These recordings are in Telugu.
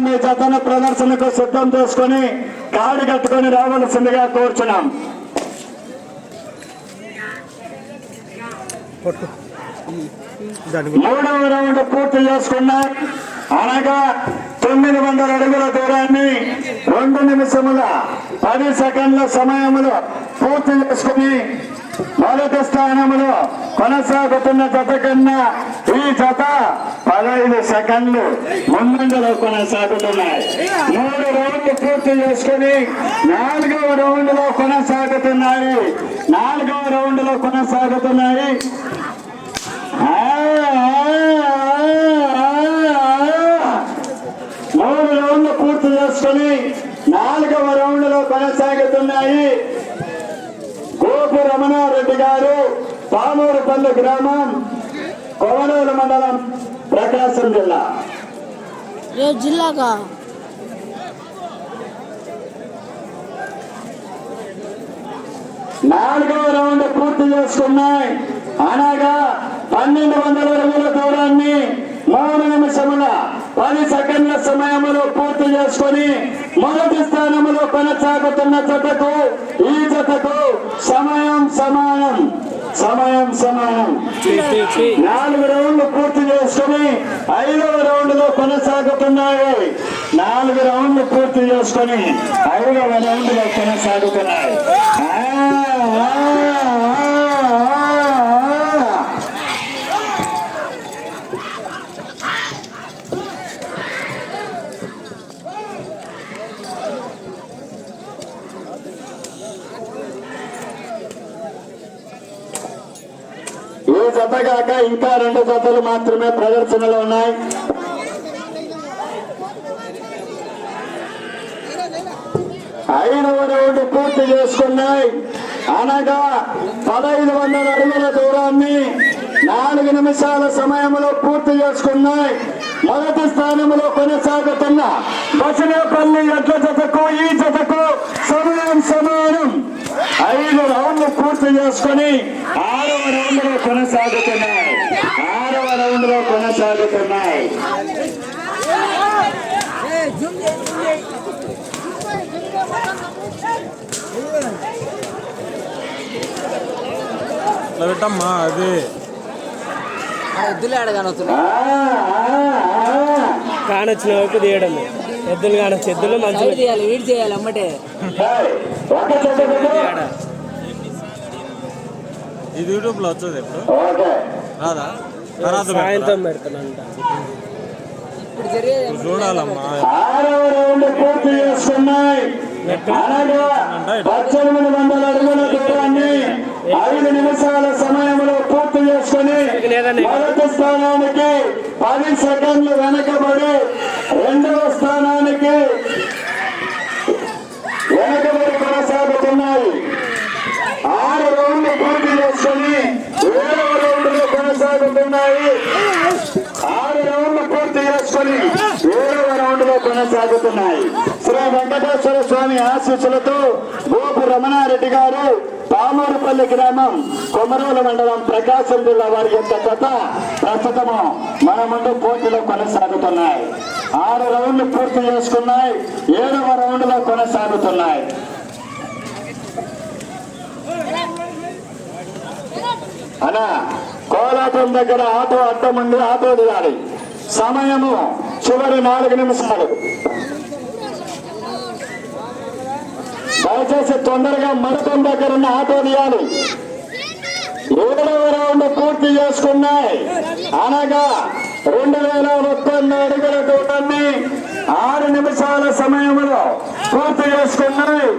మీ జతను ప్రదర్శనకు సిద్ధం చేసుకుని కాడి కట్టుకొని రావాల్సిందిగా కోరుచున్నాం. మూడవ రౌండ్ పూర్తి చేసుకున్నా అనగా 900 అడుగుల దూరాన్ని 2 నిమిషముల 10 సెకండ్ల సమయంలో పూర్తి చేసుకుని మొదటి స్థానంలో కొనసాగుతున్న జత కన్నా ఈ జత 15 సెకండ్లు ముందంజలో కొనసాగుతున్నాయి. 3 రౌండ్లు పూర్తి చేసుకుని 4వ రౌండ్ లో కొనసాగుతున్నాయి. 4వ రౌండ్ లో కొనసాగుతున్నాయి. 3 రౌండ్లు పూర్తి చేసుకుని 4వ రౌండ్ లో కొనసాగుతున్నాయి. గోపు రమణారెడ్డి గారు, పామూరుపల్లి గ్రామం, కొమరోలు మండలం, ప్రకాశం జిల్లా. జిల్లాగా 4వ రౌండ్ పూర్తి చేసుకున్నాయి అనగా 1200 అడుగుల దూరాన్ని 3 నిమిషముల 10 సెకండ్ల సమయంలో పూర్తి చేసుకుని మొదటి స్థానంలో కొనసాగుతున్న జతకు ఈ జతకు సమయం సమానం. 4 రౌండ్లు పూర్తి చేసుకుని 5వ రౌండ్ లో కొనసాగుతున్నాయి. 4 రౌండ్లు పూర్తి చేసుకుని 5వ రౌండ్ లో కొనసాగుతున్నాయి. ఈ జత కాక ఇంకా 2 జతలు మాత్రమే ప్రదర్శనలో ఉన్నాయి. ఐదవ రౌండ్ పూర్తి చేసుకున్నాయి అనగా 1500 అడుగుల దూరాన్ని 4 నిమిషాల సమయంలో పూర్తి చేసుకున్నాయి. మొదటి స్థానంలో కొనసాగుతున్న బసనేపల్లి ఎడ్ల జతకు ఈ జతకు సమయం సమానం. 5 రౌండ్లు పూర్తి చేసుకుని 6వ రౌండ్ లో కొనసాగుతున్నాయి. 6వ రౌండ్ లో కొనసాగుతున్నాయి. పెట్టమ్మా అది ఎద్దులే కానొచ్చిన వైపు తీయడం. ఎద్దులు కానొచ్చు, ఎద్దులు మంచిగా తీయాలి, వీడి చేయాలి అమ్మటే. ఇది యూట్యూబ్ లో వచ్చేది ఎప్పుడు రాదా? సాయంత్రం పెడతానంట. ఇప్పుడు చూడాలమ్మా. 6వ రౌండ్ పూర్తి చేసుకున్నాయి అనగా 1800 అడుగుల దూరాన్ని 5 నిమిషాల సమయంలో పూర్తి చేసుకుని మొదటి స్థానానికి 10 సెకండ్లు వెనకబడి 2వ స్థానానికి వెనకబడి కొనసాగుతున్నాయి. 6 రౌండ్లు పూర్తి చేసుకుని 7వ రౌండ్ లో కొనసాగుతున్నాయి. 6 రౌండ్లు పూర్తి చేసుకుని 7వ రౌండ్ లో కొనసాగుతున్నాయి. శ్రీ వెంకటేశ్వర స్వామి ఆశీస్సులతో గోపు రమణారెడ్డి గారు, పామూరుపల్లి గ్రామం, కొమరోలు మండలం, ప్రకాశం జిల్లా వారి యొక్క జత ప్రస్తుతము మన ముందు పోటీలో కొనసాగుతున్నాయి. 6 రౌండ్లు పూర్తి చేసుకున్నాయి. 7వ రౌండ్ లో కొనసాగుతున్నాయి. అనా కోలాటం దగ్గర ఆటో అడ్డం ఉంది, ఆటో దిగాలి. సమయము చివరి 4 నిమిషాలు. దయచేసి తొందరగా మడతం దగ్గర ఉన్న ఆటో దిగాలి. 7వ రౌండ్ పూర్తి చేసుకున్నాయి అనగా 2051 అడుగుల దూరాన్ని 6 నిమిషాల సమయంలో పూర్తి చేసుకున్నాయి.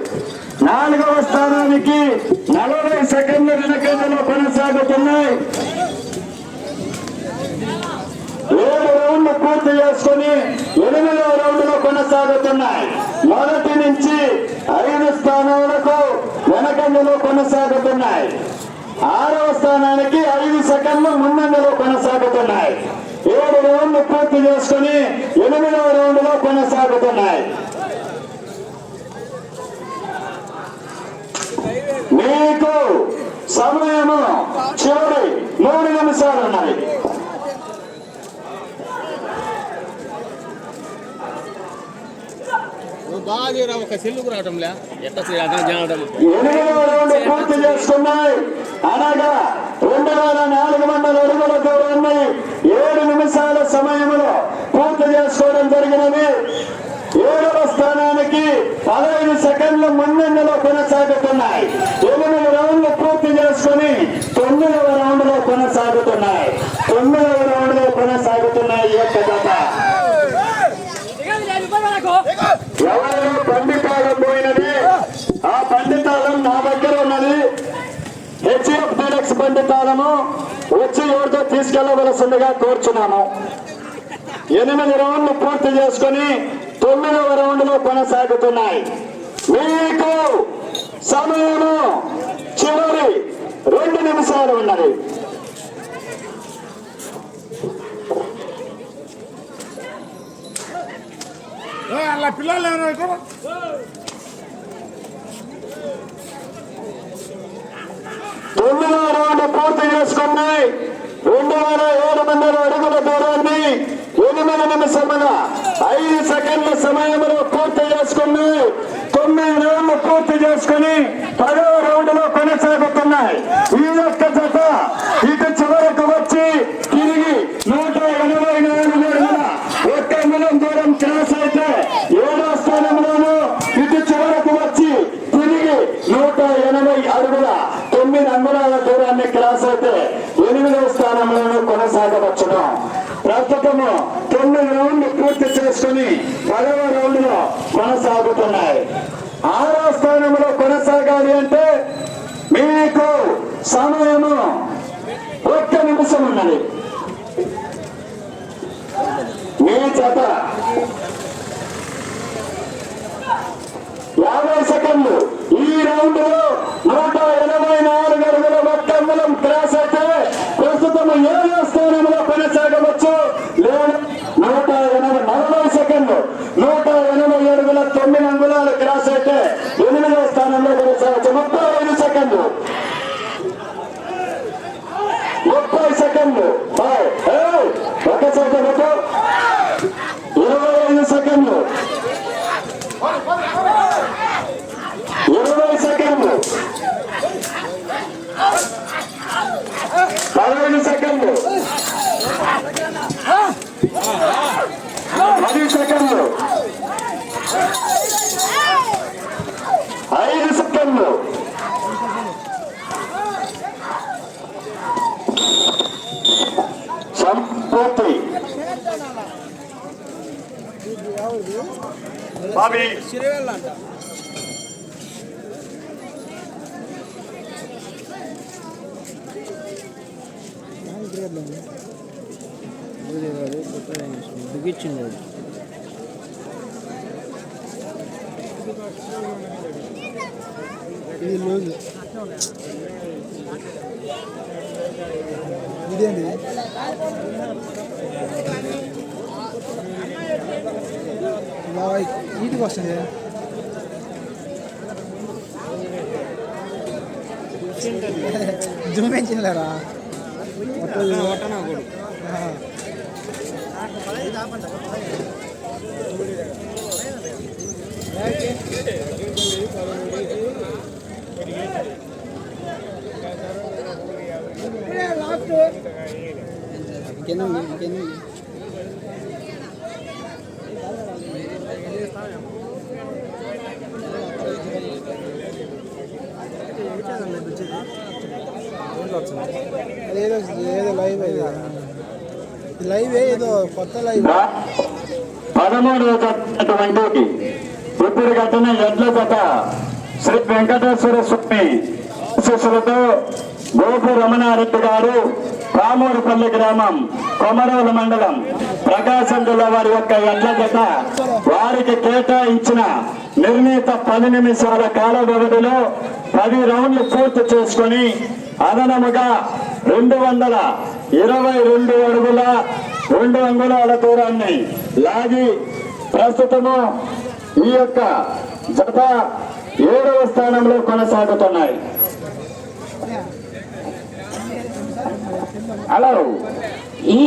4వ స్థానానికి 40 సెకండ్ల వెనకంజలో కొనసాగుతున్నాయి. 7 రౌండ్లు పూర్తి చేసుకుని 8వ రౌండ్ లో కొనసాగుతున్నాయి. మొదటి నుంచి 5 స్థానాలకు వెనకంజలో కొనసాగుతున్నాయి. 6వ స్థానానికి 5 సెకండ్లు ముందంజలో కొనసాగుతున్నాయి. 7 రౌండ్లు పూర్తి చేసుకుని 8వ రౌండ్ లో కొనసాగుతున్నాయి. మీకు సమయము చివరి 3 నిమిషాలు ఉన్నాయి. బాగా ఒక సెల్లుకు రావడంలే ఎట్లా జనడం 8వ రౌండ్ పూర్తి చేసుకున్నాయి. అనగా 2400 అడుగుల దూరాన్ని 7 నిమిషాల సమయంలో పూర్తి చేసుకోవడం జరిగినది. 7వ స్థానానికి 15 సెకండ్లు ముందంజలో కొనసాగుతున్నాయి. 8 రౌండ్లు పూర్తి చేసుకుని 9వ రౌండ్ లో కొనసాగుతున్నాయి. 9వ రౌండ్ లో కొనసాగుతున్నాయి ఈ యొక్క జత. ఎవరు పండితాళం పోయినది? ఆ పండితాళం నా దగ్గర ఉన్నది. హెచ్ఎఫ్ డీలక్స్ పండితాళము వచ్చి ఎవరితో తీసుకెళ్లవలసిందిగా కోరుచున్నాము. 8 రౌండ్లు పూర్తి చేసుకుని 9వ రౌండ్ లో కొనసాగుతున్నాయి. మీకు సమయము చివరి 2 నిమిషాలు ఉన్నది. అలా పిల్లలు ఏమైనా 9వ రౌండ్ పూర్తి చేసుకున్నాయి. 2700 అడుగుల దూరాన్ని 8 నిమిషముల 5 సెకండ్ల సమయంలో పూర్తి చేసుకున్నాయి. 9 రౌండ్లు పూర్తి చేసుకుని 10వ రౌండ్ లో కొనసాగుతున్నాయి. ఈ యొక్క జత ఇటు చివరకు వచ్చి తిరిగి 184 అడుగుల 1 అంగుళం దూరం క్రాస్ అయితే 7వ స్థానంలోనూ ఇటు చివరకు వచ్చి తిరిగి 180 అడుగుల 9 అంగుళాల దూరాన్ని క్రాస్ అయితే 8వ స్థానంలోనూ కొనసాగవచ్చును. ప్రస్తుతము 9 రౌండ్లు పూర్తి చేసుకుని 10వ రౌండ్ లో కొనసాగుతున్నాయి. 6వ స్థానంలో కొనసాగాలి అంటే మీకు సమయము 1 నిమిషం ఉన్నది. మీ జత 50 సెకండ్లు. ఈ రౌండ్ లో 184 అడుగుల 1 అంగుళం క్రాస్ అయితే ప్రస్తుతం 7వ స్థానంలో కొనసాగవచ్చు. లేదా 40 సెకండ్లు 180 అడుగుల 9 అంగుళాలు క్రాస్ అయితే 8వ స్థానంలో కొనసాగవచ్చు. 35 సెకండ్లు 30 సెకండ్లు ఒక సెకండ్ 25 సెకండ్లు 20 సెకండ్లు 15 సెకండ్లు 10 సెకండ్లు 5 సెకండ్లు సంపూర్తి. బాబీ బిగించింది. ఇది లూజు. ఇదేంటి ఈటికి వస్తుంది. జూమించినరా ఏదో లైవ్ లైవ్ ఏదో కొత్త లైవ్ 13వ జత ఇప్పుడు కట్టిన ఎడ్ల జత శ్రీ వెంకటేశ్వర స్వామి శిష్యులతో గోపు రమణారెడ్డి గారు రామూరుపల్లి గ్రామం కొమరోలు మండలం ప్రకాశం జిల్లా వారి యొక్క ఎడ్ల జత వారికి కేటాయించిన నిర్ణీత 10 నిమిషాల కాల వ్యవధిలో 10 రౌండ్లు పూర్తి చేసుకుని అదనముగా 222 అడుగుల 2 అంగుళాల దూరాన్ని లాగి ప్రస్తుతము ఈ యొక్క జత 7వ స్థానంలో కొనసాగుతున్నాయి. హలో ఈ